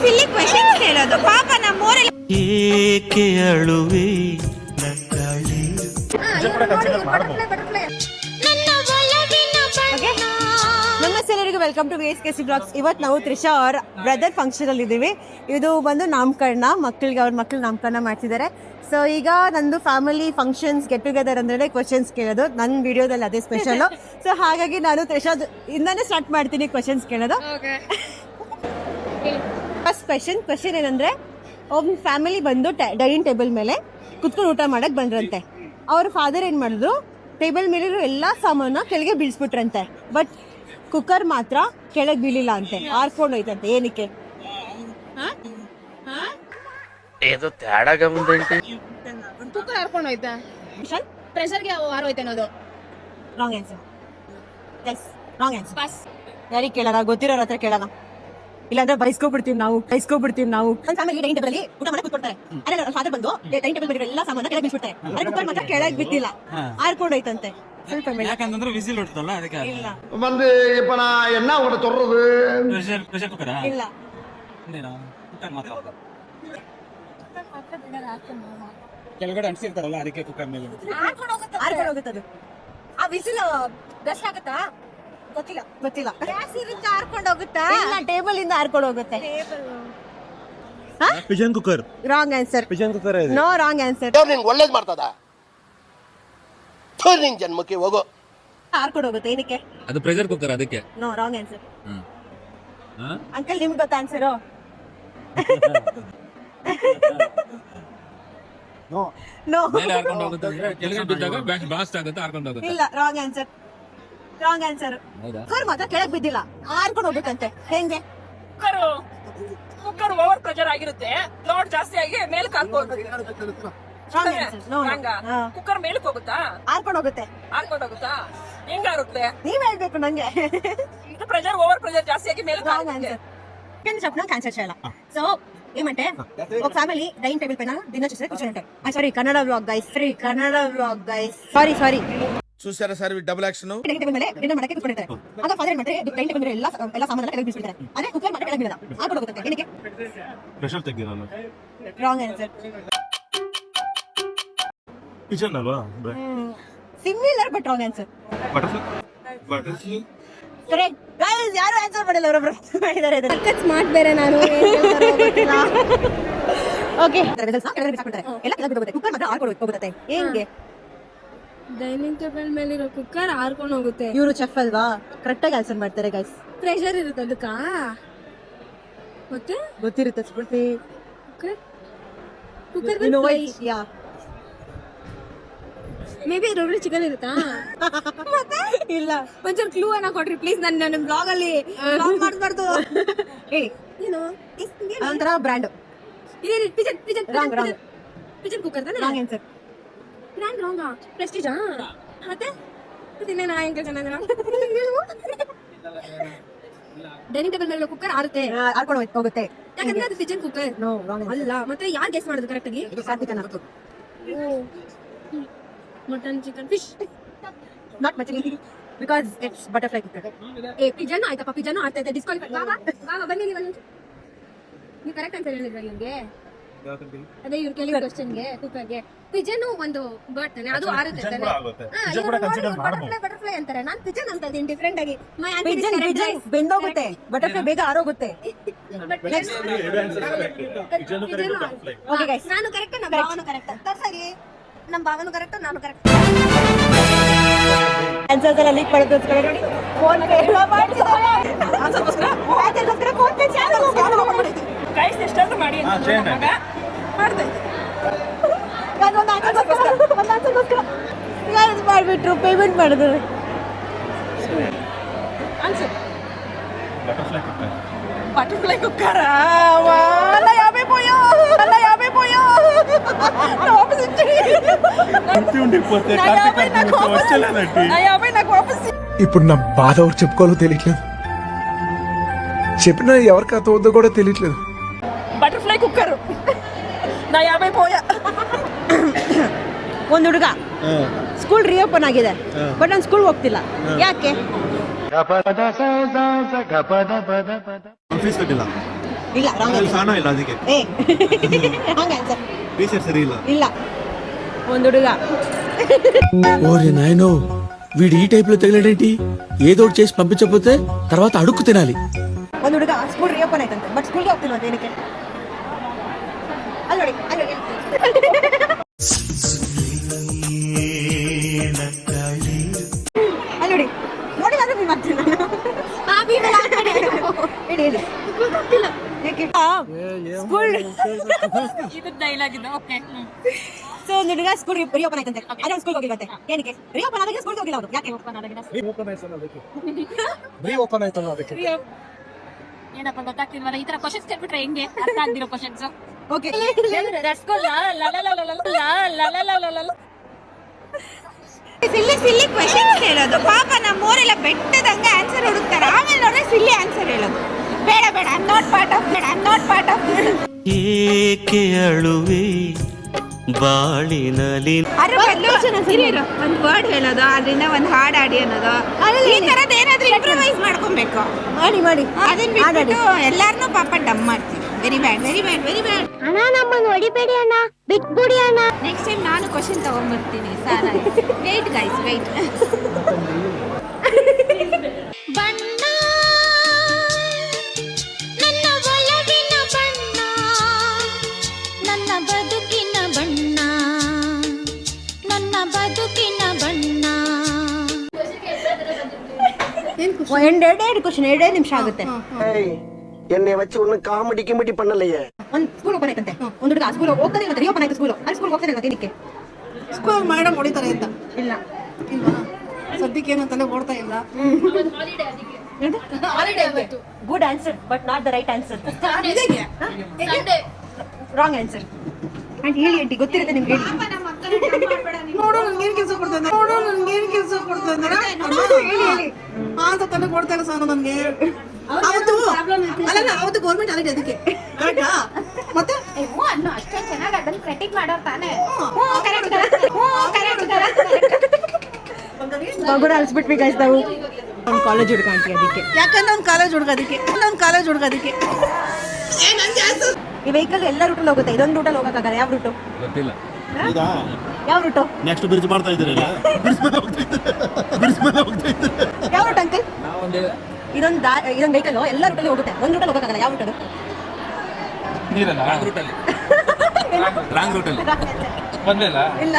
ಸಿಲ್ಲಿ questions ಕೇಳೋದು ಪಾಪ ನಮ್ಮೂರಲ್ಲಿ ಏಕೆ ಅಳುವೆ ನಮಸ್ತೆ ಎಲ್ಲರಿಗೂ, ವೆಲ್ಕಮ್ ಟು VSKC ಬ್ಲಾಗ್ಸ್. ಇವತ್ತು ನಾವು ತ್ರಿಷಾ ಅವ್ರ ಬ್ರದರ್ ಫಂಕ್ಷನ್ ಅಲ್ಲಿ ಇದ್ದೀವಿ. ಇದು ಬಂದು ನಾಮಕರಣ, ಮಕ್ಕಳಿಗೆ ಅವ್ರ ಮಕ್ಕಳು ನಾಮಕರಣ ಮಾಡ್ತಿದ್ದಾರೆ. ಸೊ ಈಗ ನಂದು ಫ್ಯಾಮಿಲಿ ಫಂಕ್ಷನ್ಸ್ ಗೆಟ್ ಟುಗೆದರ್ ಅಂದ್ರೆ ಕ್ವಶನ್ಸ್ ಕೇಳೋದು. ನನ್ನ ವಿಡಿಯೋದಲ್ಲಿ ಅದೇ ಸ್ಪೆಷಲ್. ಸೊ ಹಾಗಾಗಿ ನಾನು ತ್ರಿಷಾ ಇಂದಾನೆ ಸ್ಟಾರ್ಟ್ ಮಾಡ್ತೀನಿ ಕ್ವಶನ್ಸ್ ಕೇಳೋದು. ಫಸ್ಟ್ ಕ್ವಶನ್ ಏನಂದ್ರೆ, ಒಬ್ಬ ಫ್ಯಾಮಿಲಿ ಬಂದು ಡೈನಿಂಗ್ ಟೇಬಲ್ ಮೇಲೆ ಕುತ್ಕೊಂಡು ಊಟ ಮಾಡಕ್ ಬಂದ್ರಂತೆ. ಅವ್ರ ಫಾದರ್ ಏನ್ ಮಾಡಿದ್ರು, ಟೇಬಲ್ ಮೇಲಿರೋ ಎಲ್ಲಾ ಸಾಮಾನ ಕೆಳಗೆ ಬೀಳ್ಸ್ಬಿಟ್ರಂತೆ. ಬಟ್ ಕುಕ್ಕರ್ ಮಾತ್ರ ಕೆಳಗೆ ಬೀಳಿಲ್ಲ ಅಂತೆ, ಆರ್ಕೊಂಡು ಹೋಯ್ತಂತೆ. ಏನಕ್ಕೆ? ఏదో తేడాగా ఉందంటే ಕುಕ್ಕರ್ ಹಾರ್ಕೊಂಡು ಹೋಯ್ತಾ? ಪ್ರೆಷರ್ಗೆ ಹಾರೋಯ್ತು ಅನ್ನೋದು wrong answer. Yes, wrong answer. Pass. ಯಾರಿಗೆ ಕೇಳೋಣ? ಗೊತ್ತಿರೋರ ಹತ್ರ ಕೇಳೋಣ, ಇಲ್ಲಾಂದ್ರೆ ಬೈಸ್ಕೊಬಿಡ್ತೀವಿ ನಾವು. ನನ್ನ ಫ್ಯಾಮಿಲಿ ಡೈನಿಂಗ್ ಟೇಬಲ್ ಅಲ್ಲಿ ಊಟ ಮಾಡಕ್ ಕೂತ್ಕೊಳ್ತಾರೆ. ಅದೇ ಫಾದರ್ ಬಂದು ಡೈನಿಂಗ್ ಟೇಬಲ್ ಮೇಲೆ ಎಲ್ಲ ಸಾಮಾನ ಕೆಳಗೆ ಬೀಳ್ಸ್ಬಿಡ್ತಾರೆ. ಅದೇ ಕುಕ್ಕರ್ ಮಾತ್ರ ಕೆಳಗೆ ಬಿದ್ದಿಲ್ಲ, ಹಾರ್ಕೊಂಡು ಹೋಯ್ತಂತೆ. ಯಾಕಂದ್ರೆ ವಿಸಿಲ್ ಹೊಡ್ತಲ್ಲ ಅದಕ್ಕೆ. ಇಲ್ಲ வந்து இப்ப நான் என்ன உங்கள்ட்ட சொல்றது? ಪ್ರೆಷರ್ ಕುಕ್ಕರಾ? ಇಲ್ಲ, ಕುಕ್ಕರ್ ಮಾತ್ರ ಕೆಳಗಡೆ ಅಂಟಿಸಿರ್ತಾರಲ್ಲ ಅದಕ್ಕೆ ಕುಕ್ಕರ್ ಮೇಲೆ ಹಾರ್ಕೊಂಡು ಹೋಗುತ್ತದು. ಆ ವಿಸಿಲ್ ಗಸ್ಟ್ ಆಗುತ್ತಾ? ಗೊತ್ತಿಲ್ಲ. ಗ್ಯಾಸ್ ಇರುತ್ತೆ ಹಾರ್ಕೊಂಡು ಹೋಗುತ್ತಾ? ಇಲ್ಲ, ಟೇಬಲ್ ಇಂದ ಹಾರ್ಕೊಂಡು ಹೋಗುತ್ತೆ. Pigeon cooker. Wrong answer. Pigeon cooker. No, wrong answer. ನಿಂಗೆ ಒಳ್ಳೇದ್ ಮಾಡ್ತದ ನಿನ್ ಜನ್ಮಕ್ಕೆ ಹೋಗೋ. ಹಾರ್ಕೊಂಡು ಹೋಗುತ್ತೆ. ಏನಕ್ಕೆ? ಅದು ಪ್ರೆಷರ್ ಕುಕ್ಕರ್ ಅದಕ್ಕೆ. No, wrong answer. ಅಂಕಲ್ ನಿಮ್ಗೆ ಗೊತ್ತಾ ಆನ್ಸರು? ನೋ, ಮೇಲೆ ಹಾರ್ಕೊಂಡು ಹೋಗುತ್ತೆ ಅಂದ್ರೆ ಕೆಳಗಡೆ ಬಿದ್ದಾಗ ಬ್ಲಾಸ್ಟ್ ಆಗುತ್ತೆ, ಹಾರ್ಕೊಂಡು ಹೋಗುತ್ತೆ. ಇಲ್ಲ, ರಾಂಗ್ ಆನ್ಸರ್. ಹೌದಾ? ಕುಕ್ಕರ್ ಮಾತ್ರ ಕೆಳಗೆ ಬಿದ್ದಿಲ್ಲ, ಹಾರ್ಕೊಂಡು ಹೋಗುತ್ತಂತೆ. ಹೆಂಗೆ? ಕುಕ್ಕರ್ ಓವರ್ ಪ್ರೆಷರ್ ಆಗಿರುತ್ತೆ, ಲೋಡ್ ಜಾಸ್ತಿ ಆಗಿ ಮೇಲಕ್ಕೆ ಹಾರ್ಕೊಂಡು ರಾಂಗ್ ಆನ್ಸರ್. ನೋ, ಕುಕ್ಕರ್ ಮೇಲಕ್ಕೆ ಹೋಗುತ್ತಾ? ಹಾರ್ಕೊಂಡು ಹೋಗುತ್ತೆ. ಹಾರ್ಕೊಂಡು ಹೋಗುತ್ತಾ? ಹೆಂಗಾರುತ್ತೆ? ನೀವ್ ಹೇಳ್ಬೇಕು ನಂಗೆ. ಇದು ಪ್ರೆಷರ್ ಓವರ್ ಪ್ರೆಷರ್ ಜಾಸ್ತಿ ಆಗಿ ಮೇಲಕ್ಕೆ ರಾಂಗ್ ಹಾರುತ್ತೆ. ఆన్సర్. చెప్పినా క్యాన్సర్ చేయాలా? సో ఏమంటే, ఒక ఫ్యామిలీ డైనింగ్ టేబుల్ పైన డిన్నర్ చేసి కూర్చొని ఉంటారు. Sorry, Kannada vlog guys. Sorry. చూసారా sir double action. Dining table ಮೇಲೆ ಡಿನ್ನರ್ ಮಾಡಕ್ಕೆ ಕೂತ್ಕೊಂಡು ಇರ್ತಾರೆ. ಆಗ ಫಾದರ್ ಏನ್ ಮಾಡ್ತಾರೆ, ಡೈನಿಂಗ್ ಟೇಬಲ್ ಮೇಲೆ ಎಲ್ಲ ಸಾಮಾನೆಲ್ಲ ಕೆಳಗೆ ಬೀಳ್ಸ್ಬಿಡ್ತಾರೆ. ಅದೇ ಕುಕ್ಕರ್ ಮಾತ್ರ ಕೆಳಗೆ ಬೀಳಲ್ಲ, ಹಾರ್ಕೊಂಡು ಹೋಗುತ್ತೆ. ಏನಕ್ಕೆ? ಪ್ರೆಷರ್ ತೆಗ್ದಿರಲ್ಲ. Wrong answer. ಪಿಜನ್ ಅಲ್ವಾ? Similar but wrong answer. Butterfly. Correct guys. ಯಾರು ಆನ್ಸರ್ ಮಾಡಿಲ್ಲ, ಅವರೊಬ್ರು ಮಾಡಿದ್ದಾರೆ. ಸರ್ಕಸ್ ಸ್ಮಾರ್ಟ್ ಬೇರೆ ನಾನು. ಓಕೆ, ಕೆಳಗೆ ಬಿಸಾಕ್ಬಿಡ್ತಾರೆ, ಎಲ್ಲ ಕೆಳಗೆ ಬಿದ್ದೋಗುತ್ತೆ. ಕುಕ್ಕರ್ ಮಾತ್ರ ಹಾರ್ಕೊಂಡು ಹೋಗುತ್ತೆ. ಹೆಂಗೆ? ಡೈನಿಂಗ್ ಟೇಬಲ್ ಮೇಲಿರೋ ಕುಕ್ಕರ್ ಹಾರ್ಕೊಂಡು ಹೋಗುತ್ತೆ. ಇವರು ಚೆಫ್ ಅಲ್ವಾ, ಕರೆಕ್ಟ್ ಆಗಿ ಆನ್ಸರ್ ಮಾಡ್ತಾರೆ ಗೈಸ್. ಪ್ರೆಷರ್ ಇರುತ್ತೆ ಅದಕ್ಕ. ಮತ್ತೆ ಗೊತ್ತಿರುತ್ತೆ Spoorthi. Cooker yeah, maybe roti chicken ಇರುತ್ತಾ? ಇಲ್ಲ. ಒಂಚೂರು ಕ್ಲೂ ಅನ್ನ ಕೊಡ್ರಿ ಪ್ಲೀಸ್. ನನ್ನ ಬ್ಲಾಗ್ ಅಲ್ಲಿ ಮಾಡಬಾರ್ದು. ಹೇಳಿ. ಏನು ಒಂಥರ ಬ್ರ್ಯಾಂಡ್. ಪಿಜನ್ ಕುಕ್ಕರ್ ತಾನೆ? Wrong answer. ಬ್ರ್ಯಾಂಡ್ ರಾಂಗಾ? ಪ್ರೆಸ್ಟೀಜಾ? ಮತ್ತೆ ಇನ್ನೇನು ಹೆಂಗೆ ಚೆನ್ನಾಗಿ ಡೈನಿಂಗ್ ಟೇಬಲ್ ಮೇಲೆ ಕುಕ್ಕರ್ ಆರುತ್ತೆ, ಹಾರ್ಕೊಂಡು ಹೋಗುತ್ತೆ. ಯಾಕಂದ್ರೆ ಅದು ಪಿಜನ್ ಕುಕ್ಕರ್ ನೋ, ರಾಂಗ್ ಅಲ್ಲ. ಮತ್ತೆ ಯಾರು ಗೆಸ್ ಮಾಡೋದು ಕರೆಕ್ಟ್ ಆಗಿ? ಸಾತ್ವಿಕನ. Mutton, chicken, fish. ನಾಟ್ ಮಚಲಿ because it's butterfly cooker. Pigeon ಆಯ್ತಪ್ಪ, ಪಿಜನ್ ಆಗ್ತಾ ಇದೆ. ಡಿಸ್ಕ್ವಾಲಿಫೈ. ಬನ್ನಿ ನೀವು ಕರೆಕ್ಟ್ ಆನ್ಸರ್ ಹೇಳಿದ್ರೆ ನಿಮ್ಗೆ. ಅದೇ ಇವ್ರು ಕೇಳಿದ ಕ್ವಶನ್ಗೆ ಕುಕ್ಕರ್ಗೆ ಪಿಜನ್ ಒಂದು ಬರ್ಡ್ ತಾನೆ, ಅದು ಆರುತ್ತೆ ತಾನೆ. ಬಟರ್ಫ್ಲೈ ಅಂತಾರೆ, ನಾನು ಪಿಜನ್ ಅಂತ ಇದೀನಿ ಡಿಫ್ರೆಂಟ್ ಆಗಿ. ಪಿಜನ್ ಬೆಂದೋಗುತ್ತೆ, ಬಟರ್ಫ್ಲೈ ಬೇಗ ಆರೋಗುತ್ತೆ. ಓಕೆ ಗೈಸ್, ನಾನು ಕರೆಕ್ಟ್, ನಮ್ಮ ಭಾವನು ಕರೆಕ್ಟ್. ಸರಿ, ನಮ್ಮ ಭಾವನು ಕರೆಕ್ಟ್, ನಾನು ಕರೆಕ್ಟ್. ಆನ್ಸರ್ಸ್ ಎಲ್ಲ ಲೀಕ್ ಮಾಡೋದಕ್ಕೋಸ್ಕರ ನೋಡಿ ಫೋನ್ ಪೇ ಎಲ್ಲ ಮಾಡ್ತಿದ್ದಾರೆ. ಆನ್ಸರ್ಗೋಸ್ಕರ ಫೋನ್ ಪೇ ಚಾನಲ್ ಮಾಡಿದ್ದೀವಿ ಗೈಸ್. ಎಷ್ಟಾದ್ರೂ ಮಾಡಿ ಅಂತ ಮಾಡ್ತಾ ಇದ್ದೆ. ಒಂದು ಆನ್ಸರ್ಗೋಸ್ಕರ ಗೈಸ್ ಮಾಡಿಬಿಟ್ರು, ಪೇಮೆಂಟ್ ಮಾಡಿದ್ರು. Answer butterfly cooker. Butterfly cooker. ఇప్పుడు నా బాధ ఎవరు చెప్పుకోవాలో తెలియట్లేదు, చెప్పినా ఎవరికి అర్థం అవుతుందో కూడా తెలియట్లేదు. Butterfly cooker. ನಾ 50 పోయా. ಒಂದು ಹುಡುಗ ಸ್ಕೂಲ್ ರಿಓಪನ್ ಆಗಿದೆ, ಬಟ್ ನಾನು ಸ್ಕೂಲ್ ಹೋಗ್ತಿಲ್ಲ. ಯಾಕೆ? ಫೀಸ್ ಕಟ್ಟಿಲ್ಲ. ಇಲ್ಲ ರಾಂಗ್ ಅಲ್ಲಿ ಸಾಣ ಇಲ್ಲ ಅದಕ್ಕೆ ಏ ರಾಂಗ್ ಆನ್ಸರ್ ಟೀಚರ್ ಸರಿ ಇಲ್ಲ ಇಲ್ಲ ಒಂದು ಹುಡುಗ ఓరి నాయనో వీడు ఈ టైప్ లో తగిలాడేంటి ఏదో ఒకటి చేసి పంపించకపోతే తర్వాత అడుక్కు తినాలి ಒಂದು ಹುಡುಗ ಸ್ಕೂಲ್ ರಿಓಪನ್ ಆಯ್ತಂತೆ ಬಟ್ ಸ್ಕೂಲ್ಗೆ ಹೋಗ್ತಿಲ್ವಂತೆ ಏನಕ್ಕೆ ಅಲ್ಲಿ ನೋಡಿ ಅಲ್ಲಿ ನೋಡಿ ನೋಡಿಲ್ಲ ಅಂದ್ರೆ ನೀವು ಮಾಡ್ತೀನಿ ಹೇಳಿ ಹೇಳಿ ಸ್ಕೂಲ್ ಇದು ಡೈಲಾಗ್ ಇದೆ ಓಕೆ ಸೊ ಒಂದು ಹುಡುಗ ಸ್ಕೂಲ್ ರಿಓಪನ್ ಆಯ್ತಂತೆ ಅದೇ ಸ್ಕೂಲ್ ಹೋಗಿಲ್ವಂತೆ ಏನಕ್ಕೆ ರಿಓಪನ್ ಆದಾಗ ಸ್ಕೂಲ್ ಹೋಗಿಲ್ಲ ಅವರು ಯಾಕೆ ಏನಪ್ಪ ಗೊತ್ತಾಗ್ತಿಲ್ವಲ್ಲ ಈ ತರ ಕ್ವಶನ್ಸ್ ಕೇಳ್ಬಿಟ್ರೆ ಹೆಂಗೆ ಅರ್ಥ ಆಗ್ದಿರೋ ಕ್ವಶನ್ಸ್ ಓಕೆ ಸಿಲ್ಲಿ ಸಿಲ್ಲಿ ಕ್ವೆಶನ್ಸ್ ಹೇಳೋದು ಪಾಪ ನಮ್ಮೂರೆಲ್ಲ ಬೆಟ್ಟದಂಗೆ ಆನ್ಸರ್ ಹುಡುಕ್ತಾರೆ ಆಮೇಲೆ ನೋಡ್ರೆ ಸಿಲ್ಲಿ ಆನ್ಸರ್ ಹೇಳೋದು ಬೇಡ ಬೇಡ ಐ ನಾಟ್ ಪಾರ್ಟ್ ಆಫ್ ಏಕೆ ಅಳುವೆ ಬಾಳಿನಲ್ಲಿ ಒಂದು ವರ್ಡ್ ಹೇಳೋದು ಅದರಿಂದ ಒಂದು ಹಾಡು ಆಡಿ ಅನ್ನೋದು ಈ ತರದ್ ಏನಾದ್ರೂ ಇಂಪ್ರೂವೈಸ್ ಮಾಡ್ಕೊಬೇಕು ಮಾಡಿ ಅದನ್ನ ಬಿಟ್ಬಿಟ್ಟು ಎಲ್ಲಾರನ್ನೂ ಪಾಪ ಡಮ್ ಮಾಡ್ತೀವಿ ವೆರಿ ಬ್ಯಾಡ್ ಅಣ್ಣ ನಮ್ಮನ್ನು ಹೊಡಿಬೇಡಿ ಅಣ್ಣ ಬಿಟ್ಬಿಡಿ ಅಣ್ಣ ನೆಕ್ಸ್ಟ್ ಟೈಮ್ ನಾನು ಕ್ವಶನ್ ತಗೊಂಡ್ಬರ್ತೀನಿ ಸಾಲ ವೇಟ್ ಗೈಸ್ ವೇಟ್ ಬಣ್ಣ ನನ್ನ ಒಲವಿನ ಬಣ್ಣ ನನ್ನ ಬದುಕಿನ ಬಣ್ಣ ನನ್ನ ಬದುಕಿನ ಬಣ್ಣ ಎರಡು ಕ್ವಶನ್ 2 ನಿಮಿಷ ಆಗುತ್ತೆ ಎಣ್ಣೆ ವಚ್ಚಿ ಒಂದು ಕಾಮಿಡಿ ಕಿಮಿಡಿ ಪಣ್ಣಲ್ಲಯ್ಯ ಒಂದು ಸ್ಕೂಲ್ ಓಪನ್ ಆಯ್ತಂತೆ ಒಂದು ಹುಡುಗ ಸ್ಕೂಲ್ ಹೋಗ್ತಾನೆ ಮತ್ತೆ ರಿಓಪನ್ ಆಯ್ತು ಸ್ಕೂಲ್ ಅಲ್ಲಿ ಸ್ಕೂಲ್ ಹೋಗ್ತಾನೆ ಮತ್ತೆ ಏನಕ್ಕೆ ಸ್ಕೂಲ್ ಮೇಡಮ್ ಹೊಡಿತಾರೆ ಅಂತ ಇಲ್ಲ ಇಲ್ವಾ ಸದ್ಯಕ್ಕೆ ಏನು ಅಂತಾನೆ ಓಡ್ತಾ ಇಲ್ಲ good answer but not the right answer wrong answer aunty ಹೇಳಿ ಆಂಟಿ ಗೊತ್ತಿರುತ್ತೆ ನಿಮ್ಗೆ ಹೇಳಿ ನೋಡು ನನ್ಗೆ ಏನ್ ಕೆಲಸ ಕೊಡ್ತಾ ಹೇಳಿ ಅಂತ ತಾನೇ ಕೊಡ್ತಾ ಇಲ್ಲ ಸಾನು ನನ್ಗೆ ಅವತ್ತು ಗೌರ್ಮೆಂಟ್ ಆಗಿದೆ ಅದಕ್ಕೆ ಕರೆಕ್ಟಾ ಮತ್ತೆ ಅನ್ನು ಅಷ್ಟೇ ಚೆನ್ನಾಗಿ ಅದನ್ನ ಕ್ರೆಡಿಟ್ ಮಾಡೋರು ತಾನೇ ಮಗುನ ಅಳಿಸ್ಬಿಟ್ವಿ ಗೈಸ್ ನಾವು ಒಂದು ಕಾಲೇಜ್ ಹುಡುಗ ಆಂಟಿ ಅದಕ್ಕೆ ಯಾಕಂದ್ರೆ ಒಂದು ಕಾಲೇಜ್ ಹುಡುಗದಕ್ಕೆ ಈ ವೆಹಿಕಲ್ ಎಲ್ಲ ರೂಟಲ್ಲಿ ಹೋಗುತ್ತೆ ಇದೊಂದು ರೂಟಲ್ಲಿ ಹೋಗಕ್ಕಾಗಲ್ಲ ಯಾವ ರೂಟು ಗೊತ್ತಿಲ್ಲ ಯಾವ ರೂಟು ನೆಕ್ಸ್ಟ್ ಬ್ರಿಡ್ಜ್ ಮಾಡ್ತಾ ಇದ್ದೀರಲ್ಲ ಬ್ರಿಡ್ಜ್ ಮೇಲೆ ಹೋಗ್ತಾ ಇದ್ದಾರೆ ಯಾವ ರೂಟ್ ಅಂಕಲ್ ಇದೊಂದು ವೆಹಿಕಲ್ ಎಲ್ಲ ರೂಟಲ್ಲಿ ಹೋಗುತ್ತೆ ಒಂದು ರೂಟಲ್ಲಿ ಹೋಗಕ್ಕಾಗಲ್ಲ ಯಾವ ರೂಟ್ ಅದು ನೀರಲ್ಲ ರಾಂಗ್ ರೂಟಲ್ಲಿ ಬಂದಿಲ್ಲ ಇಲ್ಲ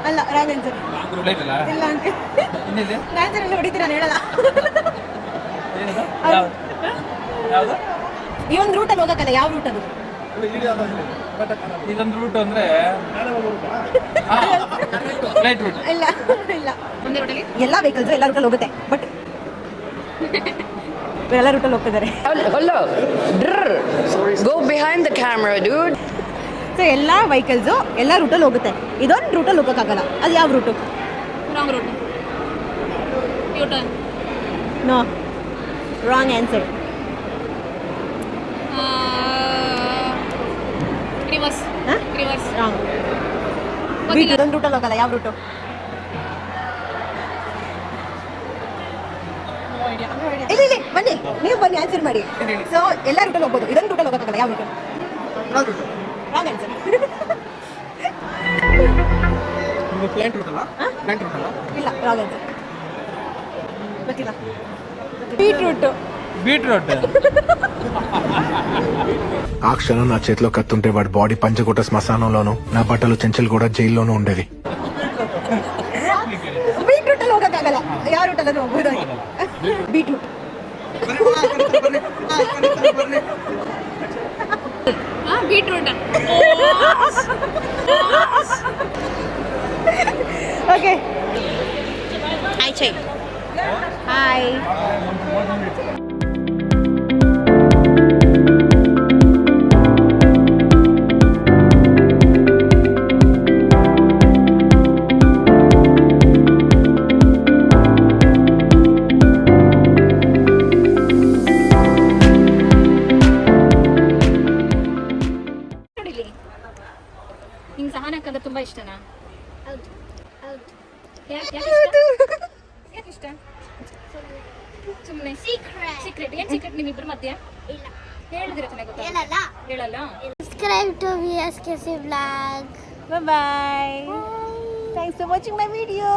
ಅಲ್ಲ ರಾಂಗ್ ಆನ್ಸರ್ ರಾಂಗ್ ರೂಟ್ ಐತಲ್ಲ ಇಲ್ಲ ಅಂಕಲ್ ಇನ್ನಿದೆ ಆನ್ಸರ್ ಎಲ್ಲ ಹೊಡಿತೀರ ನಾನು ಹೇಳಲ್ಲ ಯಾವುದು ಈ ಒಂದು ರೂಟಲ್ಲಿ ಹೋಗಕ್ಕಲ್ಲ ಯಾವ ರೂಟ್ ಅದು ಇದೊಂದು ರೂಟ್ ಅಂದ್ರೆ ರೈಟ್ ರೂಟ್ ಇಲ್ಲ ಇಲ್ಲ ಎಲ್ಲ ವೆಹಿಕಲ್ಸ್ ಎಲ್ಲ ರೂಟಲ್ಲಿ ಹೋಗುತ್ತೆ ಬಟ್ ಎಲ್ಲ ರೂಟಲ್ಲಿ ಹೋಗ್ತಿದ್ದಾರೆ Hello. Go behind the camera, dude. So ಎಲ್ಲ ವೆಹಿಕಲ್ಸು ಎಲ್ಲ ರೂಟಲ್ಲಿ ಹೋಗುತ್ತೆ ಇದೊಂದು ರೂಟಲ್ಲಿ ಹೋಗೋಕ್ಕಾಗಲ್ಲ ಅದು ಯಾವ route wrong route u turn no wrong answer reverse wrong ಇದೊಂದು ರೂಟಲ್ಲಿ ಹೋಗಲ್ಲ ಯಾವ ರೂಟು ಇಲ್ಲಿ ಬನ್ನಿ ನೀವು ಬನ್ನಿ ಆನ್ಸರ್ ಮಾಡಿ ಸೊ ಎಲ್ಲ ರೂಟಲ್ಲಿ ಹೋಗ್ಬೋದು ಇದೊಂದು ರೂಟಲ್ಲಿ ಹೋಗೋಕ್ಕಾಗಲ್ಲ ಯಾವ route wrong answer plant root ಅಲ್ಲ ಇಲ್ಲ ರಾಂಗ್ ಆನ್ಸರ್ ಗೊತ್ತಿಲ್ಲ ಬೀಟ್ರೂಟ್ ఆ క్షణం నా చేతిలో కత్తుంటే వాడి బాడీ పంచకోట శ్మశానంలోను నా బట్టలు చెంచల్ కూడా జైల్లోనూ ఉండేవి ಬೀಟ್ರೂಟ್ ಅಲ್ಲಿ ಹೋಗಕ್ಕಾಗಲ್ಲ ಯಾವ ರೂಟ್ ಅಲ್ಲಿ ಹೋಗ್ಬೋದು ಬೀಟ್ರೂಟ್ ಬೀಟ್ರೂಟ್ ಓಕೆ ಹಾಯ್ ಚೈ ಹಾಯ್ ನಿಂಗೆ ಸಹನಕ್ಕೆ ಅಂದ್ರೆ ತುಂಬಾ ಇಷ್ಟನಾ ಯಾಕೆ ಇಷ್ಟ ಸುಮ್ಮನೆ ಸೀಕ್ರೆಟ್ ಏನ್ ಸೀಕ್ರೆಟ್ ನಿಮ್ಮಿಬ್ರು ಮಧ್ಯ ಹೇಳಿದ್ರೆ ಚೆನ್ನಾಗಿ ಗೊತ್ತಾಗುತ್ತೆ. ಹೇಳಲ್ಲ Subscribe to VSKC vlog. Bye bye. Thanks for watching my video.